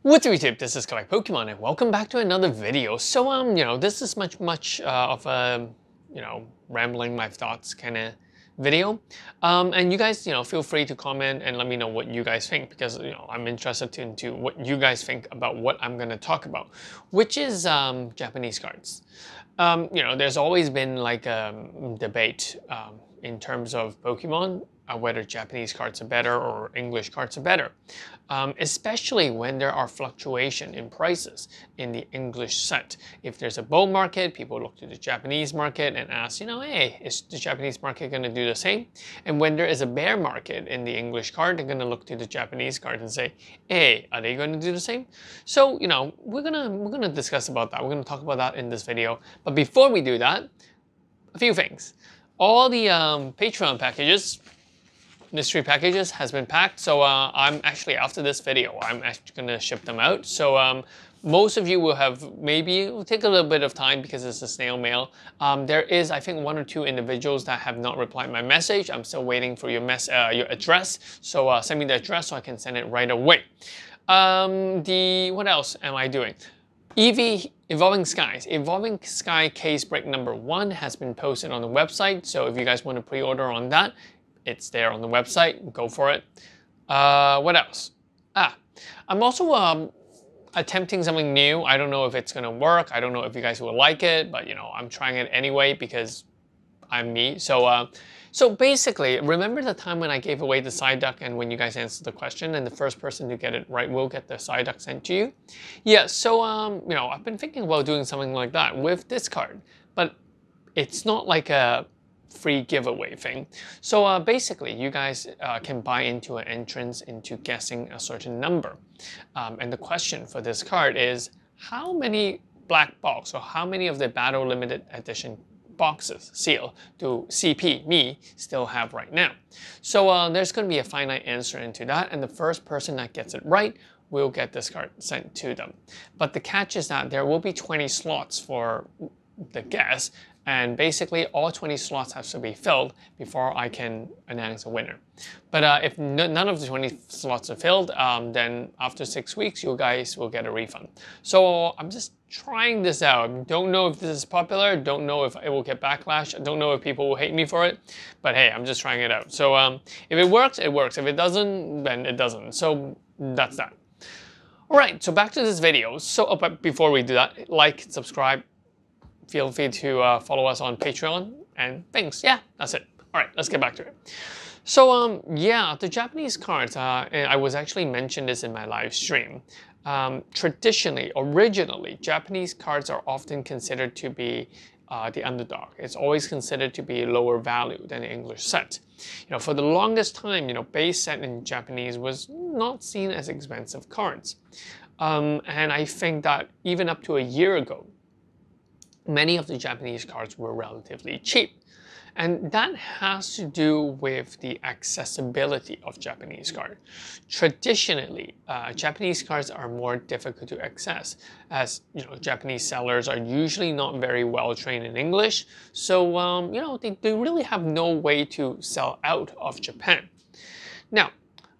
What's up YouTube, this is Collect Pokemon and welcome back to another video. So this is much of a, rambling my thoughts kind of video. And you guys, feel free to comment and let me know what you guys think because, I'm interested into what you guys think about what I'm going to talk about, which is Japanese cards. There's always been like a debate in terms of Pokemon, whether Japanese cards are better or English cards are better, especially when there are fluctuation in prices in the English set. If there's a bull market, people look to the Japanese market and ask, hey, is the Japanese market going to do the same? And when there is a bear market in the English card, they're going to look to the Japanese card and say, hey, are they going to do the same? So, we're gonna discuss about that. We're gonna talk about that in this video. But before we do that, a few things. All the Patreon packages, mystery packages has been packed, so I'm actually, after this video, I'm actually gonna ship them out. So most of you will have, maybe it will take a little bit of time because it's a snail mail. There is, I think, 1 or 2 individuals that have not replied my message. I'm still waiting for your address, so send me the address so I can send it right away. What else am I doing? Evolving Skies. Evolving Sky case break number 1 has been posted on the website, so if you guys want to pre-order on that, it's there on the website. Go for it. What else? I'm also attempting something new. I don't know if it's gonna work. I don't know if you guys will like it, but I'm trying it anyway because I'm me. So basically, remember the time when I gave away the Psyduck and when you guys answered the question and the first person to get it right will get the Psyduck sent to you? Yeah, so I've been thinking about doing something like that with this card, but it's not like a free giveaway thing. So basically, you guys can buy into an entrance into guessing a certain number. And the question for this card is, how many black box or how many of the Battle Limited Edition boxes, seal, do CP, me, still have right now? So there's going to be a finite answer into that, and the first person that gets it right will get this card sent to them. But the catch is that there will be 20 slots for the guess, and basically all 20 slots have to be filled before I can announce a winner. But if none of the 20 slots are filled, then after 6 weeks, you guys will get a refund. So I'm just trying this out. Don't know if this is popular, don't know if it will get backlash, don't know if people will hate me for it, but hey, I'm just trying it out. So if it works, it works. If it doesn't, then it doesn't. So that's that. All right, so back to this video. So but before we do that, like, subscribe, feel free to follow us on Patreon, and thanks. Yeah, that's it. All right, let's get back to it. So yeah, the Japanese cards, I was actually mentioned this in my live stream. Traditionally, originally, Japanese cards are often considered to be the underdog. It's always considered to be lower value than the English set. For the longest time, base set in Japanese was not seen as expensive cards. And I think that even up to a year ago, many of the Japanese cards were relatively cheap. And that has to do with the accessibility of Japanese cards. Traditionally, Japanese cards are more difficult to access as, Japanese sellers are usually not very well trained in English. So, they really have no way to sell out of Japan. Now,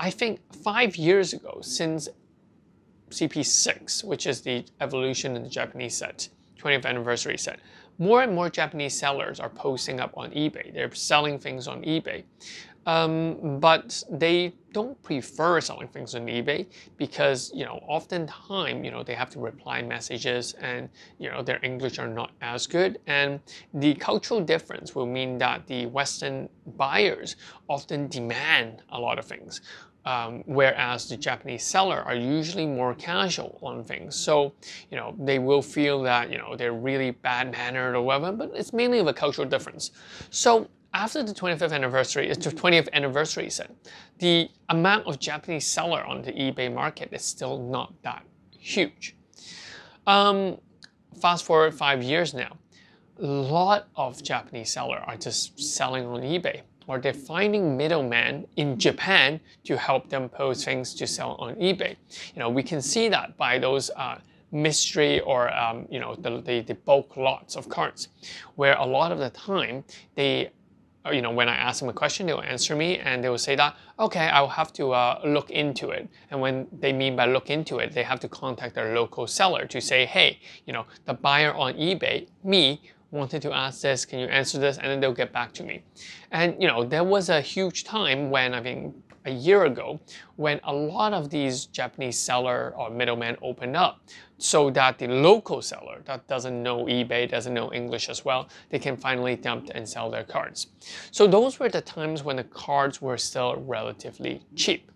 I think 5 years ago, since CP6, which is the evolution in the Japanese set, 20th anniversary set, more and more Japanese sellers are posting up on eBay. They're selling things on eBay. But they don't prefer selling things on eBay because, oftentimes, they have to reply messages and, their English are not as good. And the cultural difference will mean that the Western buyers often demand a lot of things. Whereas the Japanese seller are usually more casual on things. So, they will feel that, they're really bad-mannered or whatever, but it's mainly of a cultural difference. So after the 25th anniversary, it's the 20th anniversary set, the amount of Japanese seller on the eBay market is still not that huge. Fast forward 5 years now, a lot of Japanese sellers are just selling on eBay, or they're finding middlemen in Japan to help them post things to sell on eBay. We can see that by those mystery or the bulk lots of cards, where a lot of the time they you know, when I ask them a question, they'll answer me and they will say that, okay, I'll have to look into it. And when they mean by look into it, they have to contact their local seller to say, hey, you know, the buyer on eBay, me, wanted to ask this, can you answer this? And then they'll get back to me. And, you know, there was a huge time when, I mean, a year ago, when a lot of these Japanese seller or middlemen opened up so that the local seller that doesn't know eBay, doesn't know English as well, they can finally dump and sell their cards. So those were the times when the cards were still relatively cheap.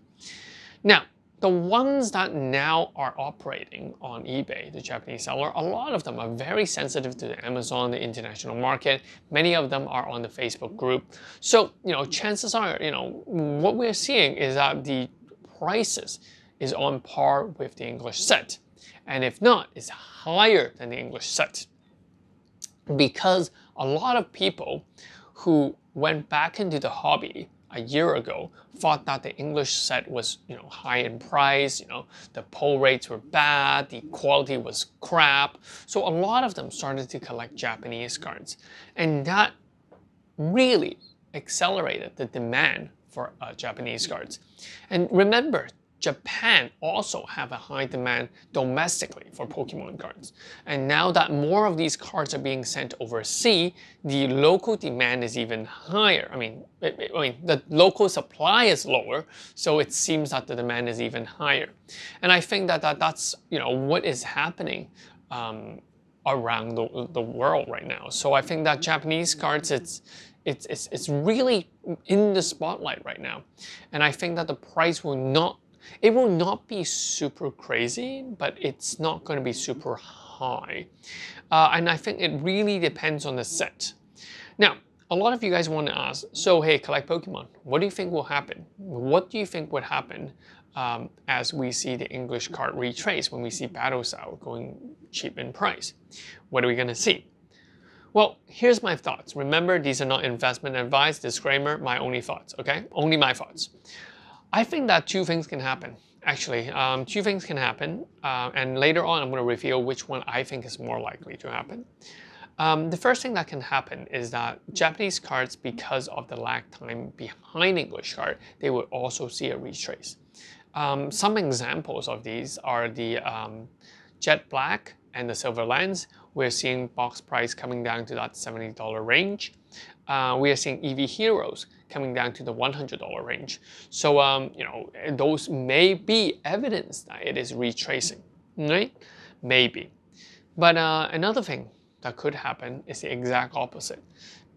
Now, the ones that now are operating on eBay, the Japanese seller, a lot of them are very sensitive to the Amazon, the international market. Many of them are on the Facebook group. So, you know, chances are, you know, what we're seeing is that the prices is on par with the English set. And if not, it's higher than the English set. Because a lot of people who went back into the hobby a year ago thought that the English set was, you know, high in price, you know, the pull rates were bad, the quality was crap. So a lot of them started to collect Japanese cards. And that really accelerated the demand for Japanese cards. And remember, Japan also have a high demand domestically for Pokemon cards. And now that more of these cards are being sent overseas, the local demand is even higher. I mean, the local supply is lower, so it seems that the demand is even higher. And I think that that's, you know, what is happening around the world right now. So I think that Japanese cards, it's really in the spotlight right now. And I think that the price will not be super crazy, but it's not going to be super high. And I think it really depends on the set. Now, a lot of you guys want to ask, so hey, collect Pokemon, what do you think will happen? What do you think would happen as we see the English card retrace, when we see Battle Style going cheap in price? What are we going to see? Well, here's my thoughts. Remember, these are not investment advice, disclaimer, my only thoughts, okay? Only my thoughts. I think that two things can happen. Actually, two things can happen, and later on I'm going to reveal which one I think is more likely to happen. The first thing that can happen is that Japanese cards, because of the lag time behind English card, they will also see a retrace. Some examples of these are the Jet Black and the Silver Lens. We're seeing box price coming down to that $70 range. We are seeing EV Heroes coming down to the $100 range. So, you know, those may be evidence that it is retracing, right? Maybe. But another thing that could happen is the exact opposite.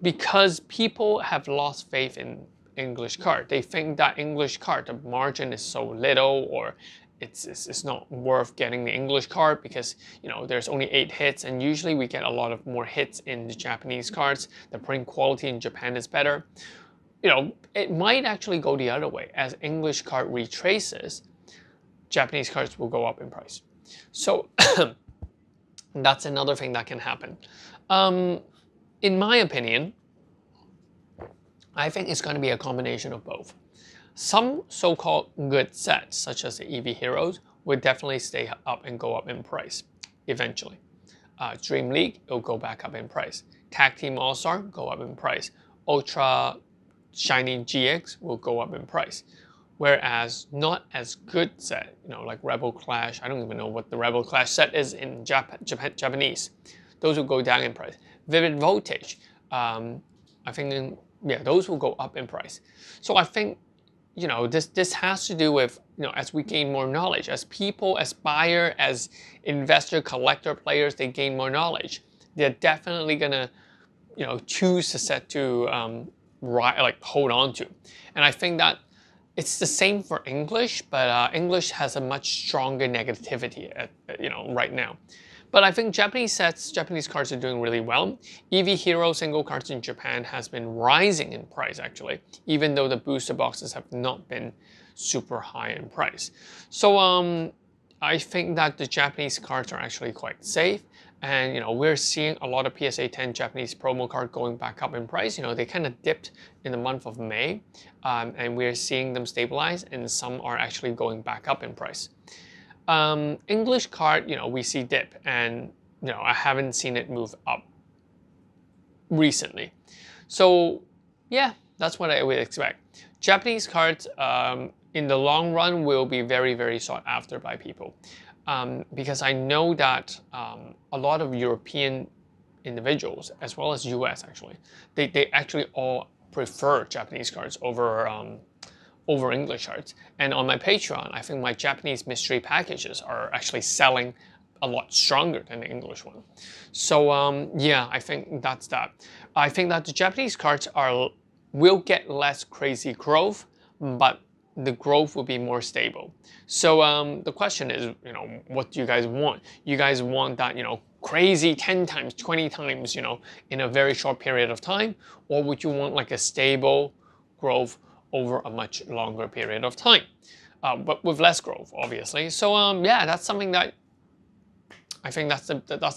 Because people have lost faith in English card. They think that English card, the margin is so little, or it's not worth getting the English card because, you know, there's only 8 hits, and usually we get a lot of more hits in the Japanese cards. The print quality in Japan is better. You know, it might actually go the other way. As English card retraces, Japanese cards will go up in price. So that's another thing that can happen. In my opinion, I think it's going to be a combination of both. Some so-called good sets, such as the EV Heroes, will definitely stay up and go up in price eventually. Dream League, it'll go back up in price. Tag Team All-Star, go up in price. Ultra Shiny GX will go up in price. Whereas not as good set, you know, like Rebel Clash, I don't even know what the Rebel Clash set is in Japanese. Those will go down in price. Vivid Voltage, I think, yeah, those will go up in price. So I think, you know, this has to do with, you know, as we gain more knowledge, as people, as buyer, as investor, collector players, they gain more knowledge. They're definitely gonna, you know, choose a set to hold on to. And I think that it's the same for English, but English has a much stronger negativity you know, right now. But I think Japanese sets, Japanese cards are doing really well. EV Hero single cards in Japan has been rising in price actually, even though the booster boxes have not been super high in price. So I think that the Japanese cards are actually quite safe. And, you know, we're seeing a lot of PSA 10 Japanese promo card going back up in price. You know, they kind of dipped in the month of May, and we're seeing them stabilize, and some are actually going back up in price. English card, you know, we see dip, and, you know, I haven't seen it move up recently. So, yeah, that's what I would expect. Japanese cards in the long run will be very, very sought after by people. Because I know that a lot of European individuals, as well as US actually, they actually all prefer Japanese cards over English cards. And on my Patreon, I think my Japanese mystery packages are actually selling a lot stronger than the English one. So yeah, I think that's that. I think that the Japanese cards will get less crazy growth, but the growth will be more stable. So the question is, what do you guys want? You guys want that, crazy 10 times, 20 times, in a very short period of time? Or would you want like a stable growth over a much longer period of time? But with less growth, obviously. So yeah, that's something that I think that's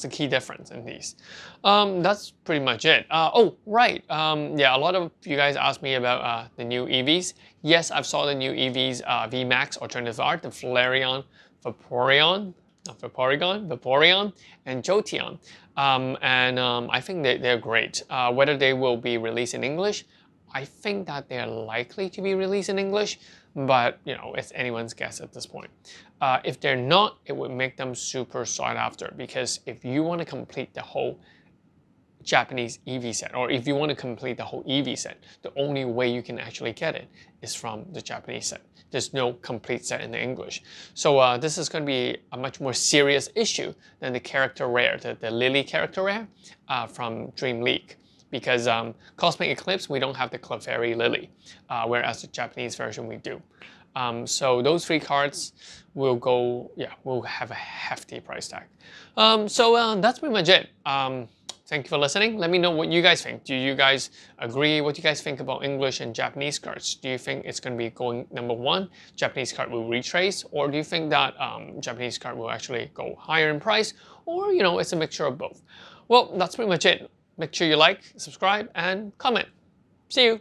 the key difference in these. That's pretty much it. Oh, right. Yeah, a lot of you guys asked me about the new EVs. Yes, I've saw the new EVs, VMAX Alternative Art, the Flareon, Vaporeon, and Jolteon. I think they're great. Whether they will be released in English, I think that they're likely to be released in English, but it's anyone's guess at this point. If they're not, it would make them super sought after, because if you want to complete the whole Japanese EV set, or if you want to complete the whole EV set, the only way you can actually get it is from the Japanese set. There's no complete set in the English. So this is going to be a much more serious issue than the character rare, the Lily character rare from Dream League. Because Cosmic Eclipse, we don't have the Clefairy Lily, whereas the Japanese version we do. So those 3 cards will have a hefty price tag. So that's pretty much it. Thank you for listening. Let me know what you guys think. Do you guys agree? What do you guys think about English and Japanese cards? Do you think it's going to be going #1, Japanese card will retrace? Or do you think that Japanese card will actually go higher in price? Or, it's a mixture of both? Well, that's pretty much it. Make sure you like, subscribe, and comment. See you.